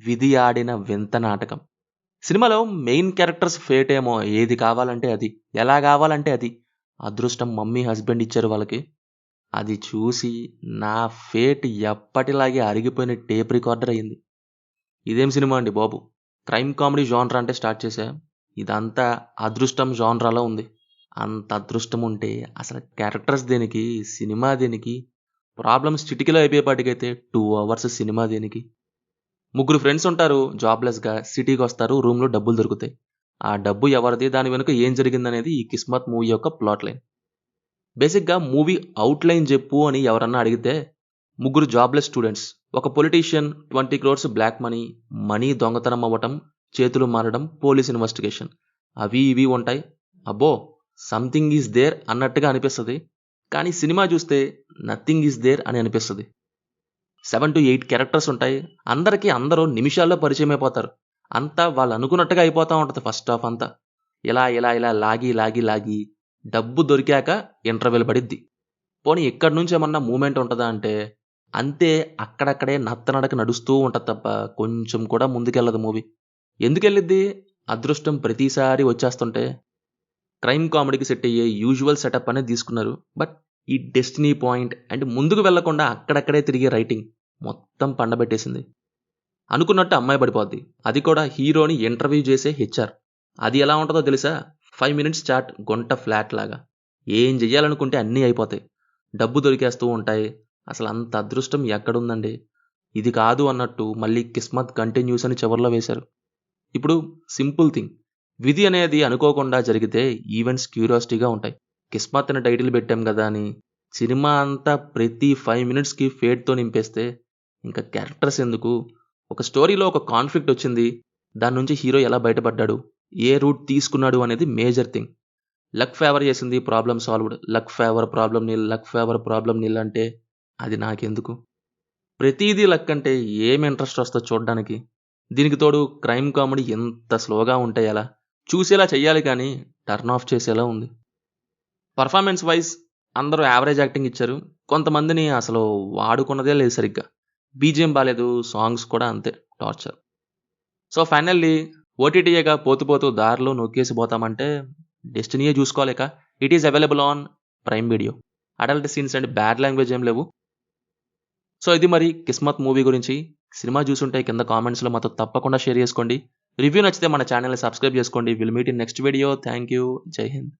విధి ఆడిన వింత నాటకం. సినిమాలో మెయిన్ క్యారెక్టర్స్ ఫేట్ ఏమో ఏది కావాలంటే అది, ఎలా కావాలంటే అది. అదృష్టం మమ్మీ, హస్బెండ్ ఇచ్చారు వాళ్ళకి. అది చూసి నా ఫేట్ ఎప్పటిలాగే అరిగిపోయిన టేప్ రికార్డర్ అయింది. ఇదేం సినిమా అండి బాబు! క్రైమ్ కామెడీ జాన్రా అంటే స్టార్ట్ చేశా. ఇదంతా అదృష్టం జాన్రాలో ఉంది. అంత అదృష్టం ఉంటే అసలు క్యారెక్టర్స్ దేనికి? సినిమా దేనికి? ప్రాబ్లమ్స్ చిటికెలో అయిపోయేపాటికైతే 2 అవర్స్ సినిమా దేనికి? ముగ్గురు ఫ్రెండ్స్ ఉంటారు జాబ్లెస్‌గా. సిటీకొస్తారు. రూమ్‌లో డబ్బులు దొరుకుతాయి. ఆ డబ్బు ఎవరిది? దాని వెనుక ఏం జరిగిందనేది ఈ 'కిస్మత్' మూవీ యొక్క ప్లాట్ లైన్. బేసిక్‌గా మూవీ ఔట్‌లైన్ జెప్పు అని ఎవరన్నా అడిగితే, ముగ్గురు జాబ్‌లెస్ స్టూడెంట్స్. ఒక politician 20 crores black money, money దొంగతనం అవ్వటం, చేతులు మారడం, పోలీస్ ఇన్వెస్టిగేషన్. అవి ఇవి ఉంటాయి. అబ్బో! సంథింగ్ ఈస్ దేర్ అన్నట్టుగా అనిపిస్తది. కానీ సినిమా జూస్తే నథింగ్ ఈస్ దేర్ అని అనిపిస్తది. 7-8 క్యారెక్టర్స్ ఉంటాయి. అందరికి అందరూ నిమిషాల్లో పరిచయమైపోతారు. అంతా వాళ్ళనుకున్నట్టుగా అయిపోతా ఉంటది ఫస్ట్ హాఫ్ అంతా. ఇలా లాగి డబ్బు దొరికాక ఇంటర్వెల్ పడిద్ది. పోనీ ఇక్కడి నుంచేమన్నా మూవ్‌మెంట్ ఉంటదా అంటే, అంతే అక్కడక్కడే నత్తనడక నడుస్తూ ఉంటది తప్ప కొంచెం కూడా ముందుకెళ్ళదు మూవీ. ఎందుకెళ్ళిద్ది? అదృష్టం ప్రతిసారి వచ్చేస్తుంటే. క్రైమ్ కామెడీకి సెట్ అయ్యే యూజువల్ సెటప్ అనేది తీసుకున్నారు. బట్ ఈ డెస్టినీ పాయింట్ అండ్ ముందుకు వెళ్ళకుండా అక్కడక్కడే తిరిగే రైటింగ్ మొత్తం పండబెట్టేసింది. అనుకున్నట్టు అమ్మాయి పడిపోద్ది. అది కూడా హీరోని ఇంటర్వ్యూ చేసే హెచ్ఆర్. అది ఎలా ఉంటదో తెలుసా? 5 మినిట్స్ చాట్ గుంట ఫ్లాట్ లాగా. ఏం చెయ్యాలనుకుంటే అన్నీ అయిపోతాయి. డబ్బు దొరికేస్తూ ఉంటాయి. అసలంత అదృష్టం ఎక్కడుందండి? ఇది కాదు అన్నట్టు మళ్ళీ 'కిస్మత్ కంటిన్యూస్' అని చివర్లో వేశారు. ఇప్పుడు సింపుల్ థింగ్. విధి అనేది అనుకోకుండా జరిగితే ఈవెంట్స్ క్యూరియాసిటీగా ఉంటాయి. 'కిస్మత్' అని టైటిల్ పెట్టాం గదా అని సినిమా అంతా ప్రతి 5 మినిట్స్‌కి ఫేట్‌తో నింపేస్తే ఇంకా క్యారెక్టర్స్ ఎందుకు? ఒక స్టోరీలో ఒక కాన్ఫ్లిక్ట్ వచ్చింది. దాని నుంచి హీరో ఎలా బయటపడ్డాడు? ఏ రూట్ తీసుకున్నాడు అనేది మేజర్ థింగ్. లక్ ఫేవర్ చేసింది, problem solved. Luck favour, problem nil, luck favour, problem nil అంటే అది నాకెందుకు? ప్రతీదీ లక్ అంటే ఏం ఇంట్రెస్ట్ వస్తది చూడ్డానికి? దీనికి తోడు క్రైమ్ కామెడీ ఎంత స్లోగా ఉంటే ఎలా? చూసేలా చెయ్యాలి కానీ టర్న్ ఆఫ్ చేసేలా ఉంది. పర్ఫార్మెన్స్ వైస్ అందరూ యావరేజ్ యాక్టింగ్ ఇచ్చారు. కొంతమందిని అసలు వాడుకున్నదే లేదు సరిగ్గా. బీజీఎం బాలేదు. సాంగ్స్ కూడా అంతే టార్చర్. సో ఫైనల్లీ ఓటీటీయేగా పోతూ పోతూ దారిలో నొక్కేసి పోతామంటే డెస్టినీయే చూసుకోలేక it is available on Prime Video. Adult scenes and bad language ఏం లేవు. సో ఇది మరి 'కిస్మత్' మూవీ గురించి. సినిమా చూసుంటే కింద కామెంట్స్‌లో మాతో తప్పకుండా షేర్ చేసుకోండి. రివ్యూ నచ్చితే మన ఛానెల్‌ని సబ్స్క్రైబ్ చేసుకోండి. Will meet in next video. Thank you. జై హింద్.